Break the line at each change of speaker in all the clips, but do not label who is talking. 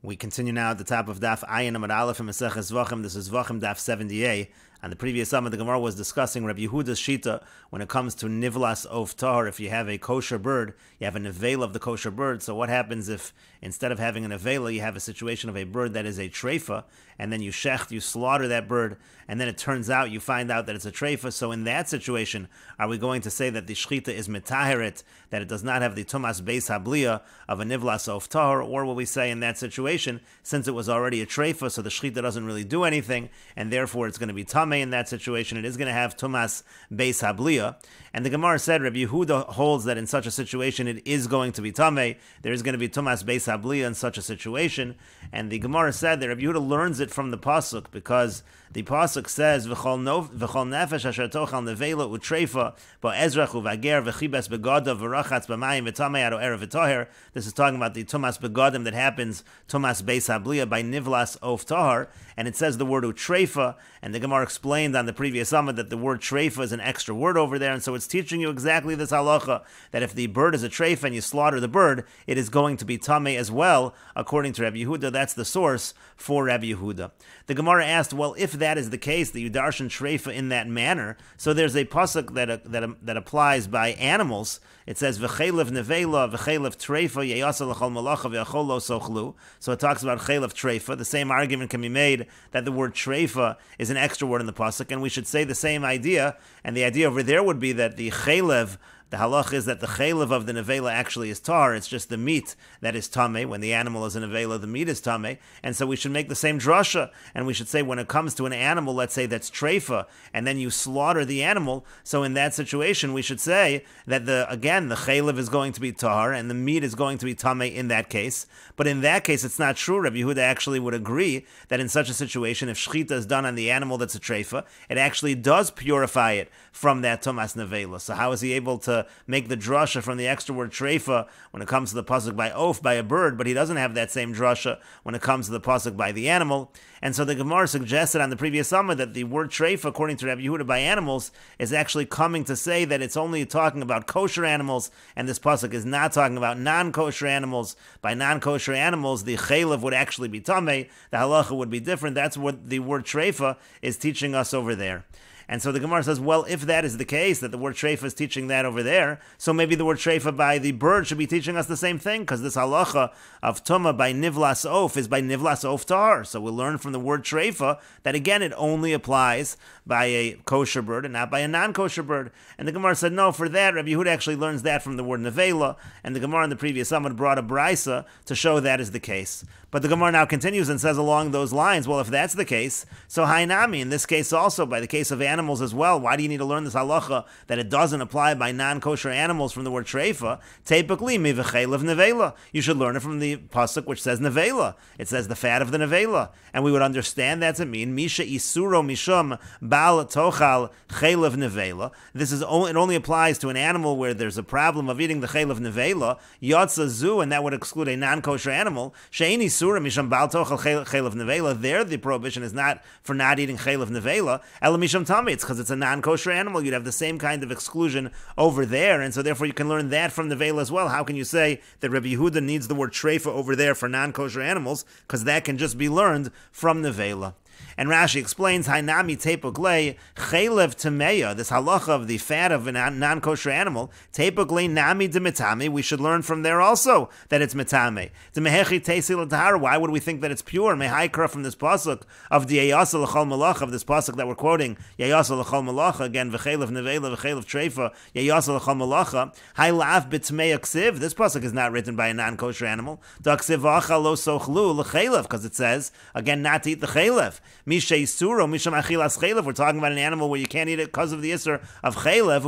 We continue now at the top of Daf Ayin Amud Aleph in Meseches Zevachim. This is Zevachim Daf 70a. On the previous summit, the Gemara was discussing Rabbi Yehuda's shita when it comes to nivlas of tahor. If you have a kosher bird, you have a nevela of the kosher bird. So what happens if instead of having a nevela, you have a situation of a bird that is a treifa, and then you shecht, you slaughter that bird, and then it turns out, you find out that it's a treifa. So in that situation, are we going to say that the shchita is metaheret, that it does not have the tumas beis habliya of a nivlas of tahor, or will we say in that situation, since it was already a treifa, so the shchita doesn't really do anything, and therefore it's going to be tameh in that situation, it is going to have tumas beis habliya. And the Gemara said, Rabbi Yehuda holds that in such a situation it is going to be tameh, there is going to be tumas beis habliya in such a situation, and the Gemara said that Rabbi Yehuda learns it from the pasuk, because the pasuk says, V'chol nefesh asher tochal nevela utreifa ba'ezrach uvager v'chibes begadav v'rachatz b'mayim v'tamei ado erev v'toher. This is talking about the tumas begadim that happens, tumas beis habliya, by nivlas of tahar, and it says the word utreifa, and the Gemara explained on the previous summit that the word treifa is an extra word over there, and so it's teaching you exactly this halacha, that if the bird is a treifa and you slaughter the bird, it is going to be tamei as well, according to Rabbi Yehuda. That's the source for Rabbi Yehuda. The Gemara asked, well, if that is the case, that you darshan treifa in that manner, so there's a pasuk that applies by animals. It says v'chelev nevela v'chelev treifa yeyasa l'chol malacha v'yachol lo sochlu. So it talks about chelev treifa. The same argument can be made that the word treifa is an extra word in the pasuk, and we should say the same idea. And the idea over there would be that the chelev, the halach is that the chelev of the nevela actually is tar. It's just the meat that is tameh. When the animal is a nevela, the meat is tameh. And so we should make the same drasha, and we should say when it comes to an animal, let's say that's treifa, and then you slaughter the animal. So in that situation, we should say that the chelev is going to be tar, and the meat is going to be tameh in that case. But in that case, it's not true. Rabbi Yehuda actually would agree that in such a situation, if shchita is done on the animal that's a treifa, it actually does purify it from that tumas nevela. So how is he able to make the drasha from the extra word treifa when it comes to the pasuk by oaf, by a bird, but he doesn't have that same drasha when it comes to the pasuk by the animal? And so the Gemara suggested on the previous summit that the word treifa, according to Rabbi Yehuda, by animals, is actually coming to say that it's only talking about kosher animals, and this pasuk is not talking about non-kosher animals. By non-kosher animals, the chelev would actually be tameh, the halacha would be different. That's what the word treifa is teaching us over there. And so the Gemara says, well, if that is the case, that the word treifa is teaching that over there, so maybe the word treifa by the bird should be teaching us the same thing, because this halacha of tumah by nivlas of is by nivlas of tar. So we'll learn from the word treifa that, again, it only applies by a kosher bird and not by a non-kosher bird. And the Gemara said, no, for that, Rabbi Yehuda actually learns that from the word nevela, and the Gemara in the previous summit brought a brisa to show that is the case. But the Gemara now continues and says along those lines, well, if that's the case, so hainami, in this case also, by the case of animals as well, why do you need to learn this halacha that it doesn't apply by non-kosher animals from the word treifa? Typically, mivechelev nevela. You should learn it from the pasuk which says nevela. It says the fat of the nevela. And we would understand that to mean, misha isuro mishum bal tochal chelev nevela. This is only, it only applies to an animal where there's a problem of eating the chelev nevela, yotza zu, and that would exclude a non-kosher animal, she'eni surah mishum bal tochal chelev nevela. There the prohibition is not for not eating chelev nevela, ela mishum tameh. It's because it's a non-kosher animal. You'd have the same kind of exclusion over there, and so therefore you can learn that from nevela as well. How can you say that Rabbi Yehuda needs the word treifa over there for non-kosher animals? Because that can just be learned from nevela. And Rashi explains, Hainami tepuklei chelev tameya, this halacha of the fat of a non-kosher animal, tepuklei nami de metame, we should learn from there also that it's metame. Demehechi tesil tahar, why would we think that it's pure? Mehaikra, from this pasuk of the yeyasa l'chol malacha, of this pasuk that we're quoting, yeyasa l'chol malacha, again, v'chelev nevela, v'chelev treifa, yeyasa l'chol malacha, hailav b'tmei ksiv, this pasuk is not written by a non-kosher animal, daksivacha lo sochlu l'chelev, because it says, again, not to eat the chelev. Mishay suro, misham achilas chelev. We're talking about an animal where you can't eat it because of the isser of chelev,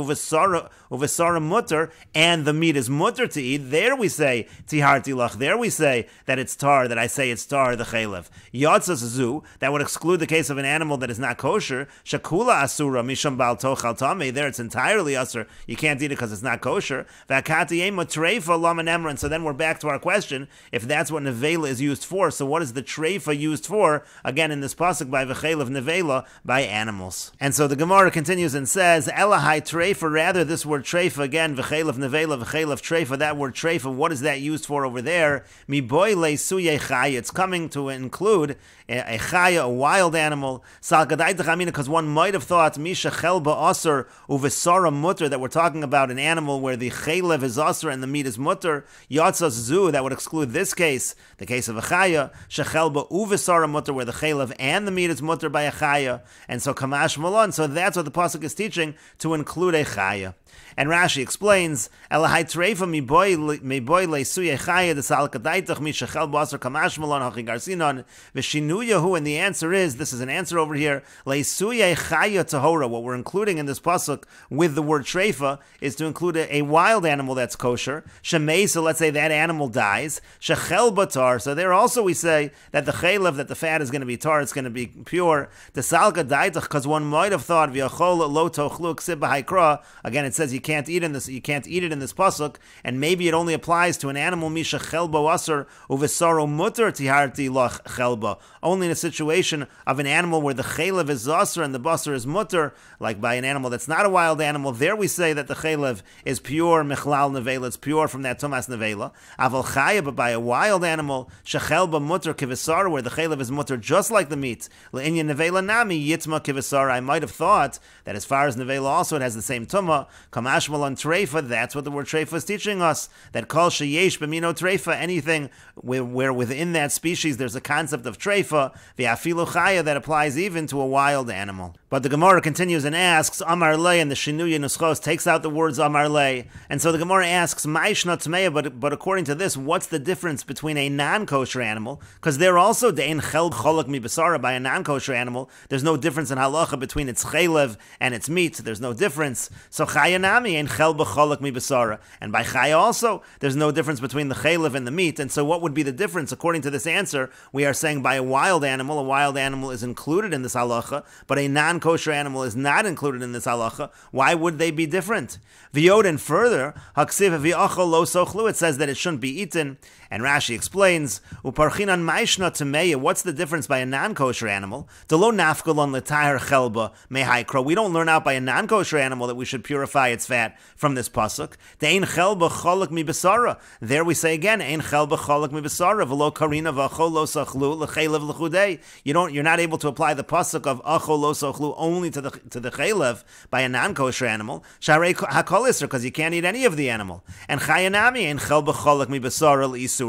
uvesara mutter, and the meat is mutter to eat. There we say tihar tilach. There we say that it's tar. That I say it's tar, the chelev. Yotzas zu, that would exclude the case of an animal that is not kosher. Shakula asura misham bal tochal tameh. There it's entirely usur. You can't eat it because it's not kosher. Vakati ema treifa lamanemra. And so then we're back to our question: if that's what nevela is used for, so what is the treifa used for? Again, in this pasuk, pasuk by v'chelev nevela by animals. And so the Gemara continues and says, Elahai treifa, rather this word treifa, again, v'chelev nevela, v'chelev treifa, that word treifa, what is that used for over there? Mi boy le suye chaya, it's coming to include a chaya, a wild animal, because one might have thought, misha chelba aser uvesara mutter, that we're talking about an animal where the chelev is aser and the meat is mutter, yatzas zu, that would exclude this case, the case of a chaya, shechelba uvesara mutter, where the chelev and the meat is mutter by a chaya, and so kamash malon, so that's what the pasuk is teaching, to include a chaya. And Rashi explains, Elahai treifa mi boy le suye chaya desal kadaitach mi shechel basar kamash malon hachi garsinon v'shinuyahu, and the answer is, this is an answer over here, le suye chaya tahora. What we're including in this pasuk with the word treifa is to include a wild animal that's kosher. Shemei, so let's say that animal dies. Shechel batar, so there also we say that the chelev, that the fat is going to be tar, it's going to be pure. Desal kadaitach, because one might have thought v'yachol lo tochlu ksib b'haikra. Again, it says you can't eat in this. You can't eat it in this pasuk, and maybe it only applies to an animal misha chelba aser uvesaro mutter tiharti lach chelba. Only in a situation of an animal where the chelev is aser and the basar is mutter, like by an animal that's not a wild animal. There we say that the chelev is pure mechlal nevela. It's pure from that tumas nevela. Aval chaya, but by a wild animal shechelba mutter kivesar, where the chelev is mutter just like the meat. Leinyan nevela nami yitma kivesar. I might have thought that as far as nevela also it has the same tumah. Kamashmal on treifa, that's what the word treifa is teaching us. That kol sheyesh b'mino treifa, anything where within that species there's a concept of treifa, v'afilu chaya, that applies even to a wild animal. But the Gemara continues and asks, Amar le, and the Shinuya Nuschos takes out the words Amar le, and so the Gemara asks, Ma'ishna tmeya, but according to this, what's the difference between a non-kosher animal? Because they're also de'in chel cholak mi basara, by a non-kosher animal, there's no difference in halacha between its chelev and its meat, there's no difference. So chaya nami ein chel b'cholak mi basara, and by chaya also, there's no difference between the chelev and the meat, and so what would be the difference? According to this answer, we are saying by a wild animal is included in this halacha, but a non-kosher animal is not included in this halacha. Why would they be different? V'yod, and further, haksiv v'achol lo sochlu, it says that it shouldn't be eaten, and Rashi explains, uparchinan ma'ishna temeya, what's the difference by a non-kosher animal? Delo nafkalon l'tahir chelba mehaikro, we don't learn out by a non-kosher animal that we should purify its fat from this pasuk. De'ein chelba cholak mi basara, there we say again, ein chelba cholak mi basara, v'lo karina v'achol lo sochlu l'chelev l'chudei, you're not able to apply the pasuk of achol lo sochlu only to the chelev by a non-kosher animal, sharei hakol iser, because you can't eat any of the animal. And chayanami ein chelba cholak mi basara l'isura,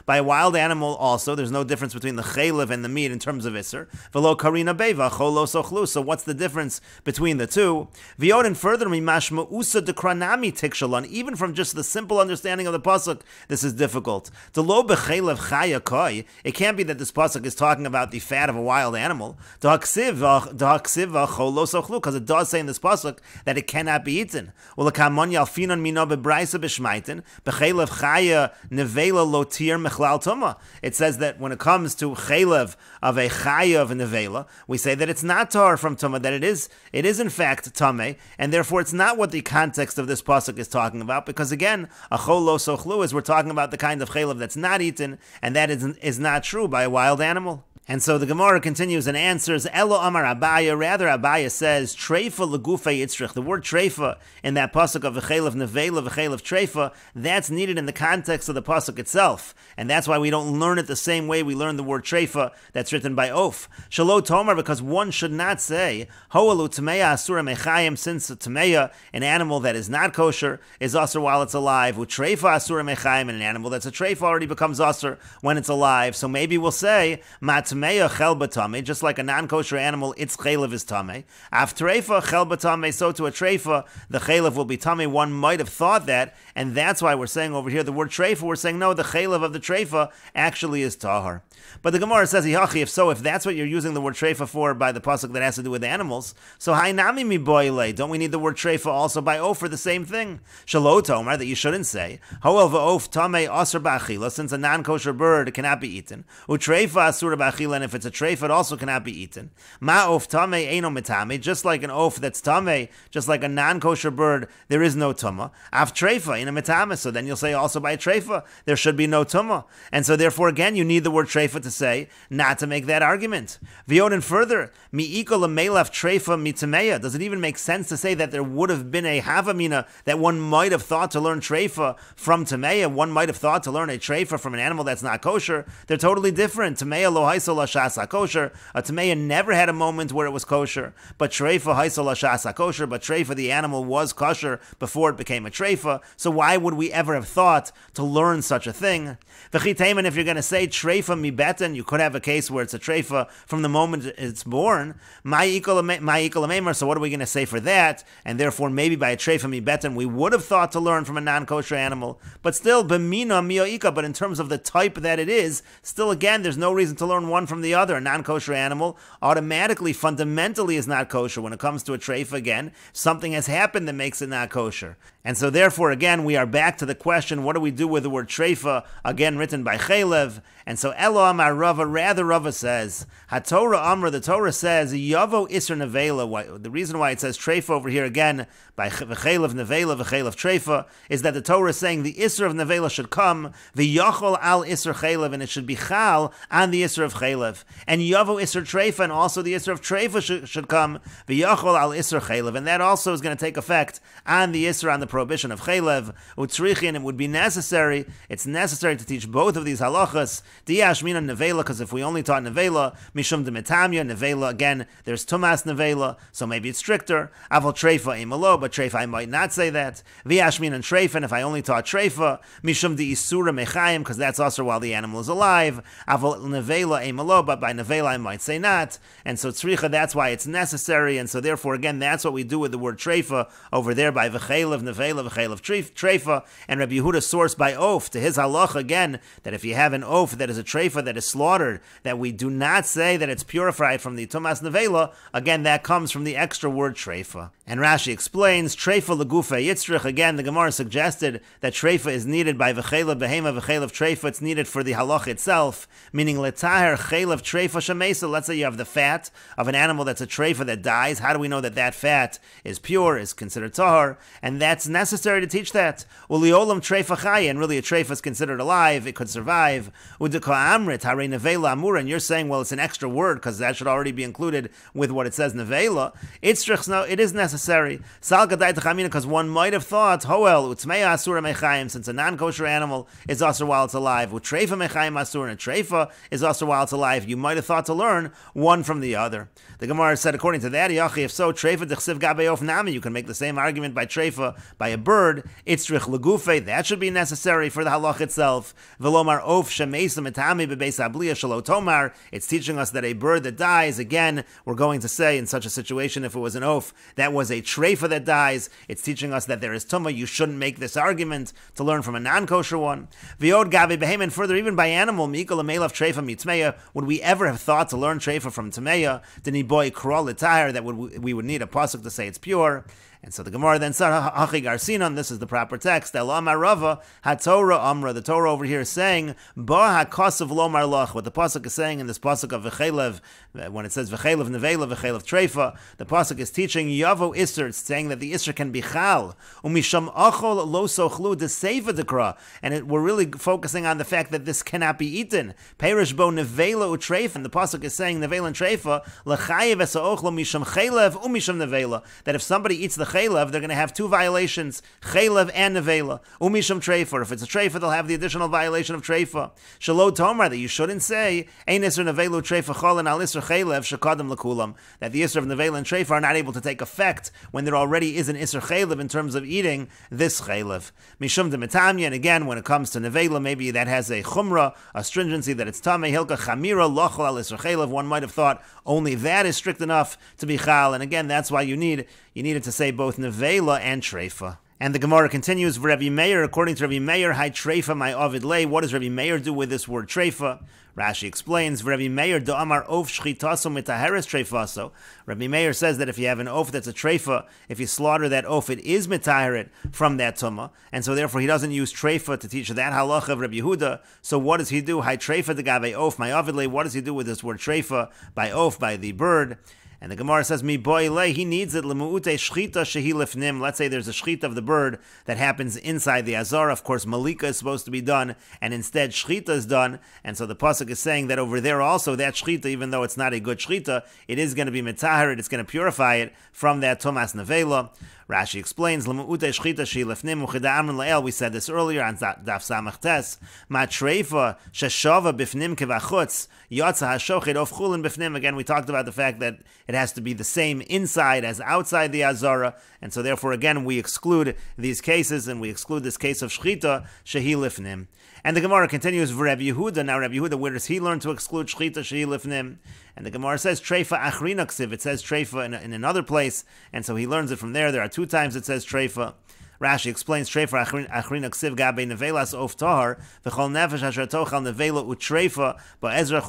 by a wild animal also, there's no difference between the chelev and the meat in terms of iser. V'lo karina beva chol lo sochlu, so what's the difference between the two? V'yod, and further, mimashma usa dekranami tikshalon, even from just the simple understanding of the pasuk, this is difficult. The lo bechelev chaya koi, it can't be that this pasuk is talking about the fat of a wild animal. Because it does say in this pasuk that it cannot be eaten. It says that when it comes to chelev of a chaya of a nevela, we say that it's not tar from tumah, that it is in fact tameh, and therefore it's not what the context of this pasuk is talking about, because again, a chol lo sochlu is we're talking about the kind of chelev that's not eaten, and that is not true by a wild animal. And so the Gemara continues and answers, Elo Amar Abaya, rather Abaya says, Treifa legufe yitzrich. The word treifa in that pasuk of v'chelev nevela, v'chelev treifa, that's needed in the context of the pasuk itself. And that's why we don't learn it the same way we learn the word treifa that's written by Of. Shalo Tomar, because one should not say, Ho'alu tameya asura mechayim, since a tameya, an animal that is not kosher, is asur while it's alive. Utreifa asura mechayim, and an animal that's a treifa already becomes asur when it's alive. So maybe we'll say, Tmeya chel batame, just like a non-kosher animal, its chelev is tame. Af treifa chel batame, so to a treifa, the chelev will be tame. One might have thought that, and that's why we're saying over here the word treifa, we're saying no, the chelev of the treifa actually is tahar. But the Gemara says, if so, if that's what you're using the word treifa for by the pasuk that has to do with animals, so hainami mi boile, don't we need the word treifa also by O for the same thing? Shalo tomar, that you shouldn't say, hoel va'of tame asur ba'achila, since a non-kosher bird cannot be eaten, utreifa asur ba'achila, lachila, and if it's a treifa, it also cannot be eaten. Ma of tameh eino mitame, just like an oaf that's tameh, just like a non-kosher bird, there is no tumah. Af treifa in a mitame, so then you'll say also by a treifa there should be no tumah, and so therefore again you need the word treifa to say not to make that argument. V'yoden further, mi'iko lemelaf treifa mitameya. Does it even make sense to say that there would have been a havamina that one might have thought to learn treifa from tameya? One might have thought to learn a treifa from an animal that's not kosher. They're totally different. Tameya lo haisel lashasa kosher. A tameya never had a moment where it was kosher, but treifa haisel lashasa kosher. But treifa, the animal, was kosher before it became a treifa. So why would we ever have thought to learn such a thing? V'chiteiman, if you're going to say treifa mi beten, you could have a case where it's a treifa from the moment it's born. So what are we going to say for that? And therefore, maybe by a treifa mi beten, we would have thought to learn from a non-kosher animal. But still, b'mina mi'oika. But in terms of the type that it is, still again, there's no reason to learn one from the other. A non-kosher animal automatically, fundamentally, is not kosher. When it comes to a treifa, again, something has happened that makes it not kosher. And so therefore, again, we are back to the question, what do we do with the word treifa, again written by Chalev? And so Elo Amar Rava, rather Rava says, HaTorah Amra, the Torah says, Yavo Isser Nevela. The reason why it says treifa over here again, by V'chalev Nevela, V'chalev treifa, is that the Torah is saying the Isser of Nevela should come, V'yachol al Isser Chalev, and it should be Chal on the Isser of Chalev. And Yavo Isser treifa, and also the Isser of treifa should come, V'yachol al Isser Chalev, and that also is going to take effect on the Isser, on the prohibition of Chalev. Utzrichin, it would be necessary, it's necessary to teach both of these halachas, Diashmina Nevela, because if we only taught Nevela, Mishum de Metamya, Nevela, again, there's Tumas Nevela, so maybe it's stricter. Aval Treifa Imalo, but Treifa I might not say that. Viashmin and Treifa, and if I only taught Treifa, Mishum de Isura Mechayim, because that's also while the animal is alive. Aval Nevela Imalo, but by Nevela I might say not. And so Tzricha, that's why it's necessary, and so therefore, again, that's what we do with the word Treifa over there by V'chalev Nevela, V'chalev Treifa, and Rabbi Yehuda source by oaf to his halacha again, that if you have an oaf that is a treifa that is slaughtered, that we do not say that it's purified from the tumas nevela, again, that comes from the extra word treifa. And Rashi explains, treifa legufa yitzrich, again, the Gemara suggested that treifa is needed by v'chelev behema, v'chelev treifa, it's needed for the halach itself, meaning letaher chelev treifa shamesa. Let's say you have the fat of an animal that's a treifa that dies. How do we know that that fat is pure, is considered tahar? And that's necessary to teach that. Uliolam treifa chaya, and really a treifa is considered alive, it could survive. Amrit, hare nevela amura, and you're saying, well, it's an extra word because that should already be included with what it says nevela. No, it is necessary. Sal gadai tachamina, because one might have thought, hoel utmeya asura mechayim, since a non-kosher animal is also while it's alive. Utreifa mechayim asura, and a treifa is also while it's alive. You might have thought to learn one from the other. The Gemara said, according to that, if so, treifa dechsiv gabeof nami, you can make the same argument by treifa, by a bird. Itzrich legufe, that should be necessary for the halach itself. Velomar of shemeisa metami bebeis abliya shalotomar. It's teaching us that a bird that dies, again, we're going to say in such a situation, if it was an oaf, that was a treifa that dies. It's teaching us that there is tumah. You shouldn't make this argument to learn from a non-kosher one. V'od gavi behem, and further, even by animal, mikol amelaf treifa mitmeya, would we ever have thought to learn treifa from tameya? Dini boy kral l'tahir, that we would need a pasuk to say it's pure. And so the Gemara then said, Hachi Garsinon, this is the proper text. El Amar Rava, HaTorah Amra, the Torah over here is saying, Ba HaKosav Lomar Lach, what the pasuk is saying in this pasuk of V'chelev, when it says V'chelev Nevela, V'chelev Treifa, the pasuk is teaching Yavo Isser, it's saying that the Isser can be Chal, Umisham Achol Lo Sochlu, the Seifa Dekra, and we're really focusing on the fact that this cannot be eaten. Perish Bo Nevela Utreifa, and the pasuk is saying Nevela and Treifa, L'chayev Esa Ochlo Misham Chelev Umisham Nevela, that if somebody eats the Chelev, they're going to have two violations, Chelev and Nevela. Umisham Treifa. If it's a Treifa, they'll have the additional violation of Treifa. Shalo Tomar, that you shouldn't say, Ein Isser Nevelu Treifa Cholin Al Isser Chelev Shekadam Lekulam, that the Isser of Nevela and Treifa are not able to take effect when there already is an Isser Chelev in terms of eating this Chelev. Mishum de Metamya, and again, when it comes to Nevela, maybe that has a Chumrah, a stringency that it's Tameh Hilka Chamira Lochel Al Isser Chelev. One might have thought only that is strict enough to be Chal, and again, that's why you needed to say both Nevela and Treifa. And the Gemara continues, Rabbi Meir, according to Rabbi Meir, Hai Treifa my Ovid Lei. What does Rabbi Meir do with this word Treifa? Rashi explains, Rabbi Meir do'amar of shchitaso mitaheres treifaso. Rabbi Meir says that if you have an oaf that's a treifa, if you slaughter that oaf, it is mitaheret from that tumah, and so therefore he doesn't use treifa to teach that halacha of Rabbi Yehuda. So what does he do? Hai treifa degave oaf, my avidle. What does he do with this word treifa, by oaf, by the bird? And the Gemara says, Mi boile, he needs it, lemuute shchita shehi lifnim. Let's say there's a shchita of the bird that happens inside the azar. Of course, malika is supposed to be done, and instead shchita is done. And so the pasuk is saying that over there also, that shchita, even though it's not a good shchita, it is going to be mitaheret, it's going to purify it from that tomas nevela. Rashi explains, we said this earlier on Daf Samachtes, again, we talked about the fact that it has to be the same inside as outside the Azara, and so therefore again we exclude these cases, and we exclude this case of Shchita, Shehi Lifnim. And the Gemara continues, Rabbi Yehuda. Now Rabbi Yehuda, where does he learn to exclude Shchita, Shehi Lifnim? And the Gemara says Treifa Achrina Ksiv. It says Treifa in another place, and so he learns it from there. There are 2 times it says Treifa. Rashi explains Treifa Achrina Ksiv Gabe Nevelas Of Tahar V'chol Nefesh Asher Tochal Nevela Utreifa Ba'ezrach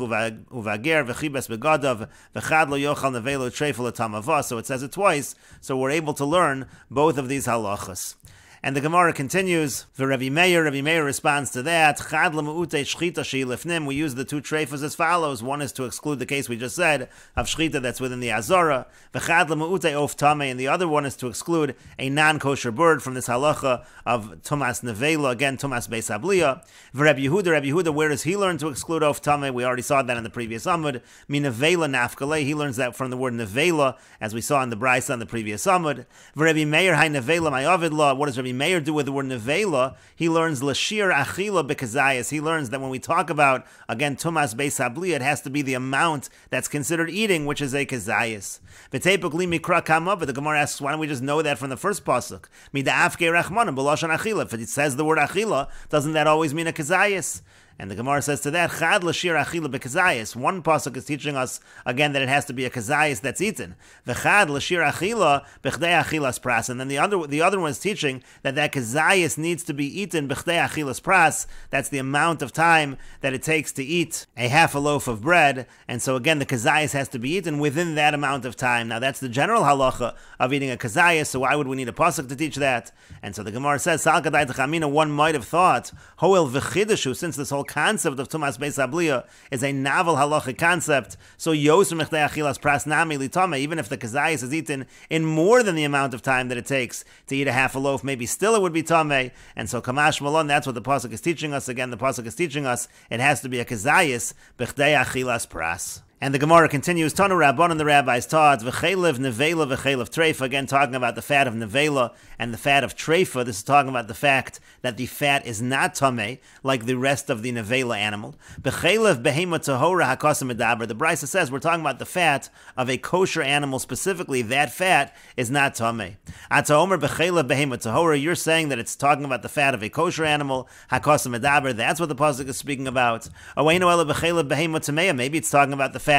Uvager V'chibes Begadav V'chad Lo Yochal Nevela Utreifa L'Tamava. So it says it twice. So we're able to learn both of these halachas. And the Gemara continues, Rabbi Meir responds to that, Chad lemu'ute shchita shehi lifnim. We use the 2 treifas as follows. One is to exclude the case we just said of shchita that's within the Azara, v'chad lemu'ute of tameh, and the other one is to exclude a non-kosher bird from this halacha of Tumas Nevela, again Tumas Beis Habliya. Rabbi Yehuda, where does he learn to exclude of tameh? We already saw that in the previous Amud. Mi Nevela nafkale, he learns that from the word Nevela, as we saw in the Brisa on the previous Amud. Rabbi Meir hai Nevela my avidla. What does Rabbi Meir do with the word nevela? He learns lashir achila bekazayas. He learns that when we talk about, again, tumas beis habliya, it has to be the amount that's considered eating, which is a kazayas. V'teipuk li mikra kama, but the Gemara asks, why don't we just know that from the first pasuk? Mida'afke rachmanim b'lashon achila. If it says the word achila, doesn't that always mean a kazayas? And the Gemara says to that, Chad l'shir achila bekazayis. One pasuk is teaching us again that it has to be a kazayis that's eaten. The Chad l'shir achila bechdei achilas pras. And then the other one is teaching that kazayis needs to be eaten bechdei achilas pras. That's the amount of time that it takes to eat a half a loaf of bread. And so again, the kazayis has to be eaten within that amount of time. Now that's the general halacha of eating a kazayis. So why would we need a pasuk to teach that? And so the Gemara says, Sal kadai t'chamina. One might have thought, Hoel v'chidushu, since this whole concept of Tumas Beis Habliya is a novel halachic concept, so Yosem Mechdei Achilas Pras Nami Litame, even if the kazayis is eaten in more than the amount of time that it takes to eat a half a loaf, maybe still it would be Tameh. And so Kamash Malon, that's what the pasuk is teaching us. Again, the pasuk is teaching us it has to be a kazayis Bechdei Achilas Pras. And the Gemara continues, Tanu Rabban, and the rabbis taught, V'chelev nevela v'chelev treifa, again talking about the fat of nevela and the fat of treifa. This is talking about the fact that the fat is not tameh, like the rest of the nevela animal. V'chelev behema tahora hakasa medaber. The Brisa says we're talking about the fat of a kosher animal specifically. That fat is not tameh. Ata omer b'chelev behema tahora. You're saying that it's talking about the fat of a kosher animal, hakasa medaber. That's what the pasuk is speaking about. Oeinu ela b'chelev behema tameya. Maybe it's talking about the fat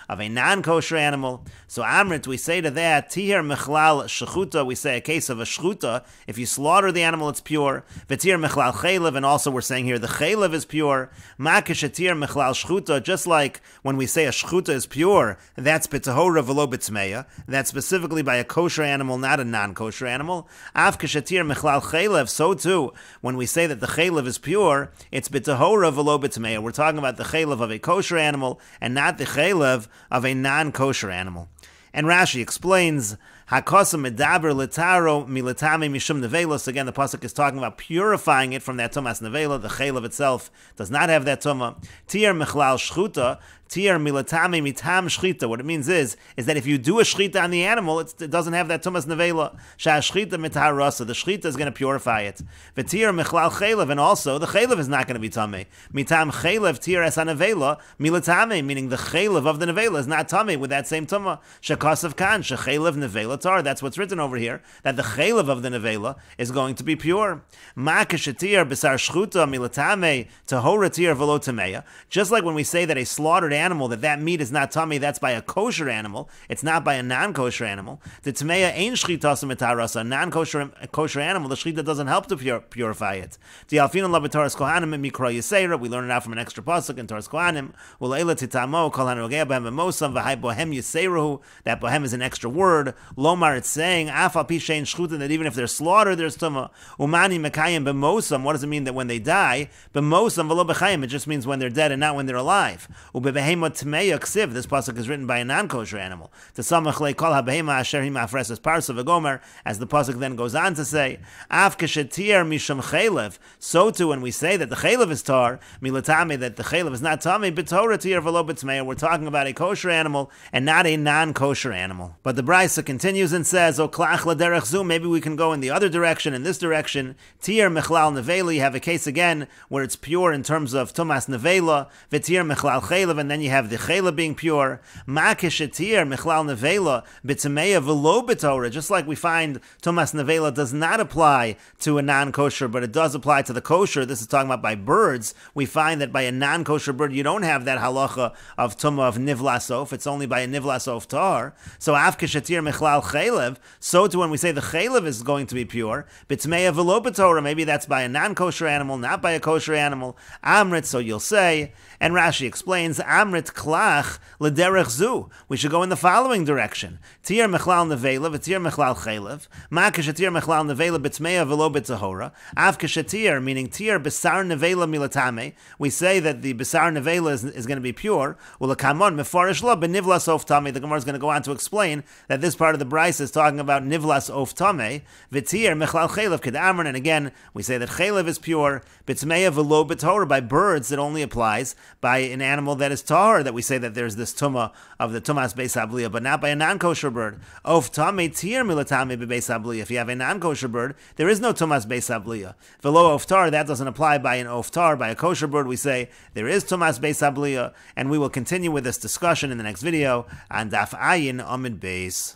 of a non-kosher animal. So Amrit, we say to that, Tihir mechlal shechuta, we say a case of a shchuta. If you slaughter the animal, it's pure. V'tir mechlal chaylev, and also we're saying here the chaylev is pure. Ma'keshetir mechlal shchuta, just like when we say a shchuta is pure, that's b'tahora v'lo b'tmeya. That's specifically by a kosher animal, not a non-kosher animal. Av keshetir mechlal chaylev, so too, when we say that the chaylev is pure, it's b'tahora v'lo b'tmeya. We're talking about the chaylev of a kosher animal, and not the chaylev of a non-kosher animal. And Rashi explains, Hakasa medaber letaro miletame mishum nevelos. Again, the pasuk is talking about purifying it from that tumas nevela. The chaylev itself does not have that tuma. Tier mechlal shchuta. Tier milatame mitam shchita. What it means is that if you do a shchita on the animal, it doesn't have that tumas nevela. Shah shchita mitarasa. The shchita is going to purify it. V'tier mechlal chaylev, and also the chaylev is not going to be tameh. Mitam chaylev tier es hanevela milatame, meaning the chaylev of the nevela is not tameh with that same tuma. Shakasav kan shechaylev nevela nevela tar. That's what's written over here, that the chaylev of the nevela is going to be pure. Ma'keshetir b'sar shchuta milatame tahora tir v'lo tameya. Just like when we say that a slaughtered animal, that meat is not tummy, that's by a kosher animal, it's not by a non-kosher animal. The tameya ain't shchita mitarasa. A non-kosher animal, the shchita doesn't help to purify it. The alfinon labitaras kohanim mikra yisera. We learn it out from an extra pasuk in Taras Kohanim. Uleila titamo kol hanogea b'hem b'mosam v'hai bohem yiserahu. That bohem is an extra word. Lomar, it's saying afal pi shein shchuta, that even if they're slaughtered, there's tuma. Umani mekayim b'mosam. What does it mean that when they die? B'mosam v'lo b'chayim. It just means when they're dead and not when they're alive. Ubebehemot tmeya ksiv. This pasuk is written by a non-kosher animal. T'samach le kol habehema asher hi ma'afreses parsa v'gomer. As the pasuk then goes on to say, af keshetir misham chaylev. So too, when we say that the chaylev is tar, milatame, that the chaylev is not tummy, b'torah tir v'lo b'tmeya. We're talking about a kosher animal and not a non-kosher animal. But the brisa continues and says, O klach l'derech zu, maybe we can go in the other direction, in this direction. Tir mechlal nevela, you have a case again where it's pure in terms of tumas nevela, v'tir mechlal chaylev, and then you have the chaylev being pure. Ma'keshetir mechlal nevela, b'tmeya v'lo b'torah. Just like we find tumas nevela does not apply to a non-kosher, but it does apply to the kosher. This is talking about by birds. We find that by a non-kosher bird, you don't have that halacha of tumah of nivlasof. It's only by a nivlasof tar. So af keshetir mechlal chaylev. So too when we say the chaylev is going to be pure, b'tmeya v'lo b'torah, maybe that's by a non-kosher animal, not by a kosher animal. Amrit, so you'll say, and Rashi explains, Amrit klach l'derech zu. We should go in the following direction. Tir mechlal nevela, v'tir mechlal chaylev. Ma keshetir mechlal nevela b'tmeya v'lo b'tahora. Av keshetir, meaning tir besar nevela milatame. We say that the besar nevela is going to be pure. Ulakamon mefarish lo benivlas of tame. The Gemara is going to go on to explain that this part of the brisa is talking about nivlas of tame. V'tir mechlal chaylev kedamron. And again, we say that chaylev is pure. B'tmeya v'lo b'tahora. By birds, it only applies by an animal that is tahor, that we say that there's this tumah of the tumas beis habliya, but not by a non-kosher bird. Of tame tir milatame beis habliya. If you have a non-kosher bird, there is no tumas beis habliya. V'lo oftar, that doesn't apply by an oftar, by a kosher bird. We say there is tumas beis habliya, and we will continue with this discussion in the next video on Daf Ayin Amid Beis.